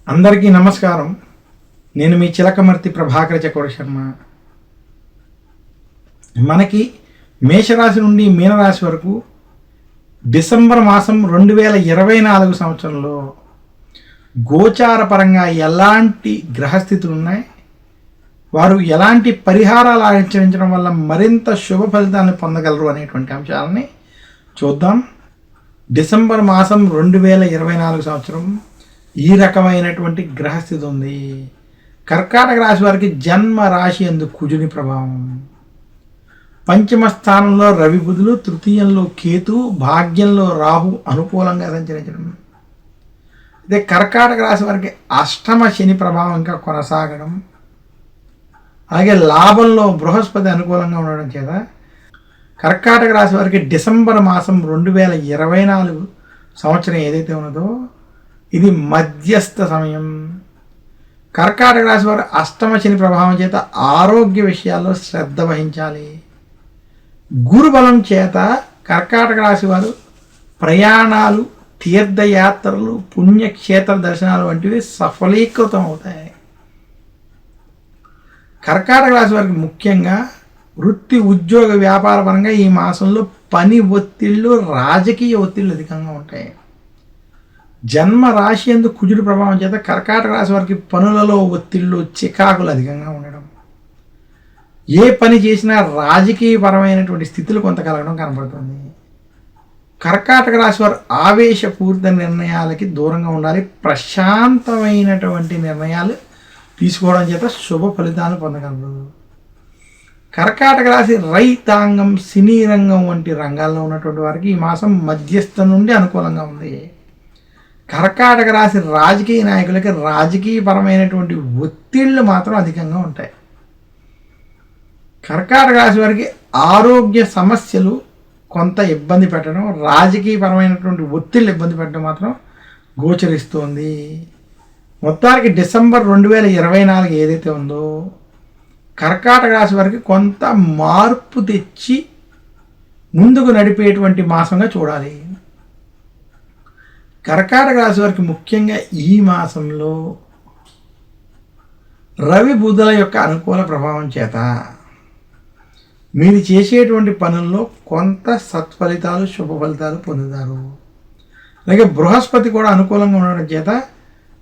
అందరికీ నమస్కారం. నేను మీ చిలకమర్తి ప్రభాకర చక్రవర్తి శర్మ. మనకి మేషరాశి నుండి మీనరాశి వరకు డిసెంబర్ మాసం 2024 సంవత్సరంలో గోచార పరంగా ఎలాంటి గ్రహస్థితులు ఉన్నాయి, వారు ఎలాంటి పరిహారాలు ఆచరించడం వల్ల మరింత శుభ ఫలితాన్ని పొందగలరు అనేటువంటి అంశాలని చూద్దాం. డిసెంబర్ మాసం 2024 సంవత్సరం ఈ రకమైనటువంటి గ్రహస్థితి ఉంది. కర్కాటక రాశి వారికి జన్మ రాశి యందు కుజుని ప్రభావం, పంచమ స్థానంలో రవి బుధులు, తృతీయంలో కేతు, భాగ్యంలో రాహు అనుకూలంగా సంచరించడం. అదే కర్కాటక రాశి వారికి అష్టమ శని ప్రభావం ఇంకా కొనసాగడం, అలాగే లాభంలో బృహస్పతి అనుకూలంగా ఉండడం చేత కర్కాటక రాశి వారికి డిసెంబర్ మాసం 2024 సంవత్సరం ఏదైతే ఉన్నదో ఇది మధ్యస్థ సమయం. కర్కాటక రాశి వారు అష్టమ శని ప్రభావం చేత ఆరోగ్య విషయాల్లో శ్రద్ధ వహించాలి. గురుబలం చేత కర్కాటక రాశి వారు ప్రయాణాలు, తీర్థయాత్రలు, పుణ్యక్షేత్ర దర్శనాలు వంటివి సఫలీకృతం అవుతాయి. కర్కాటక రాశి వారికి ముఖ్యంగా వృత్తి, ఉద్యోగ, వ్యాపార పరంగా ఈ మాసంలో పని ఒత్తిళ్ళు, రాజకీయ ఒత్తిళ్ళు అధికంగా ఉంటాయి. జన్మ రాశి యందు కుజుడి ప్రభావం చేత కర్కాటక రాశి వారికి పనులలో ఒత్తిళ్ళు, చికాకులు అధికంగా ఉండడం, ఏ పని చేసినా రాజకీయపరమైనటువంటి స్థితులు కొంత కలగడం కనబడుతుంది. కర్కాటక రాశి వారు ఆవేశపూరిత నిర్ణయాలకి దూరంగా ఉండాలి. ప్రశాంతమైనటువంటి నిర్ణయాలు తీసుకోవడం చేత శుభ ఫలితాలు పొందగలరు. కర్కాటక రాశి రైతాంగం, సినీ రంగం వంటి రంగాల్లో ఉన్నటువంటి వారికి ఈ మాసం మధ్యస్థం నుండి అనుకూలంగా ఉంది. కర్కాటక రాశి రాజకీయ నాయకులకి రాజకీయపరమైనటువంటి ఒత్తిళ్లు మాత్రం అధికంగా ఉంటాయి. కర్కాటక రాశి వారికి ఆరోగ్య సమస్యలు కొంత ఇబ్బంది పెట్టడం, రాజకీయపరమైనటువంటి ఒత్తిళ్ళు ఇబ్బంది పెట్టడం మాత్రం గోచరిస్తోంది. మొత్తానికి డిసెంబర్ 2024 ఏదైతే ఉందో కర్కాటక రాశి వారికి కొంత మార్పు తెచ్చి ముందుకు నడిపేటువంటి మాసంగా చూడాలి. కర్కాటక రాశి వారికి ముఖ్యంగా ఈ మాసంలో రవి బుధుల యొక్క అనుకూల ప్రభావం చేత మీరు చేసేటువంటి పనుల్లో కొంత సత్ఫలితాలు, శుభ ఫలితాలు పొందుతారు. అలాగే బృహస్పతి కూడా అనుకూలంగా ఉండడం చేత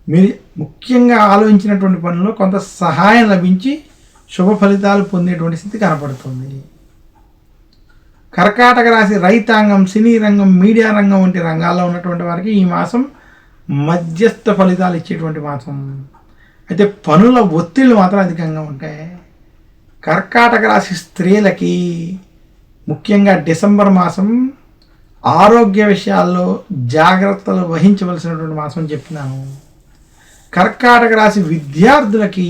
మీరు ముఖ్యంగా ఆలోచించినటువంటి పనుల్లో కొంత సహాయం లభించి శుభ ఫలితాలు పొందేటువంటి స్థితి కనపడుతుంది. కర్కాటక రాశి రైతాంగం, సినీ రంగం, మీడియా రంగం వంటి రంగాల్లో ఉన్నటువంటి వారికి ఈ మాసం మధ్యస్థ ఫలితాలు ఇచ్చేటువంటి మాసం. అయితే పనుల ఒత్తిళ్ళు మాత్రం అధికంగా ఉంటాయి. కర్కాటక రాశి స్త్రీలకి ముఖ్యంగా డిసెంబర్ మాసం ఆరోగ్య విషయాల్లో జాగ్రత్తలు వహించవలసినటువంటి మాసం అని చెప్పినాను. కర్కాటక రాశి విద్యార్థులకి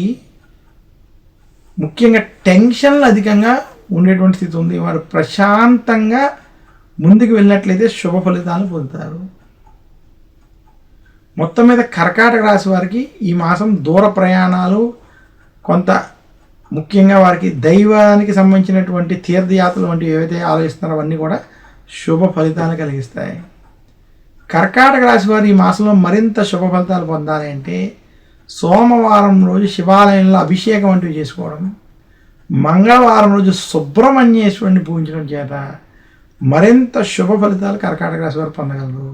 ముఖ్యంగా టెన్షన్లు అధికంగా ఉండేటువంటి స్థితి ఉంది. వారు ప్రశాంతంగా ముందుకు వెళ్ళినట్లయితే శుభ ఫలితాలు పొందుతారు. మొత్తం మీద కర్కాటక రాశి వారికి ఈ మాసం దూర ప్రయాణాలు, కొంత ముఖ్యంగా వారికి దైవానికి సంబంధించినటువంటి తీర్థయాత్రలు వంటివి ఏవైతే ఆలోచిస్తున్నారో అవన్నీ కూడా శుభ ఫలితాలు కలిగిస్తాయి. కర్కాటక రాశి వారు ఈ మాసంలో మరింత శుభ ఫలితాలు పొందాలి అంటే సోమవారం రోజు శివాలయంలో అభిషేకం వంటివి చేసుకోవడం, మంగళవారం రోజు సుబ్రహ్మణ్యేశ్వరుని పూజించడం చేత మరింత శుభ ఫలితాలు కర్కాటక రాశి వారు పొందగలరు.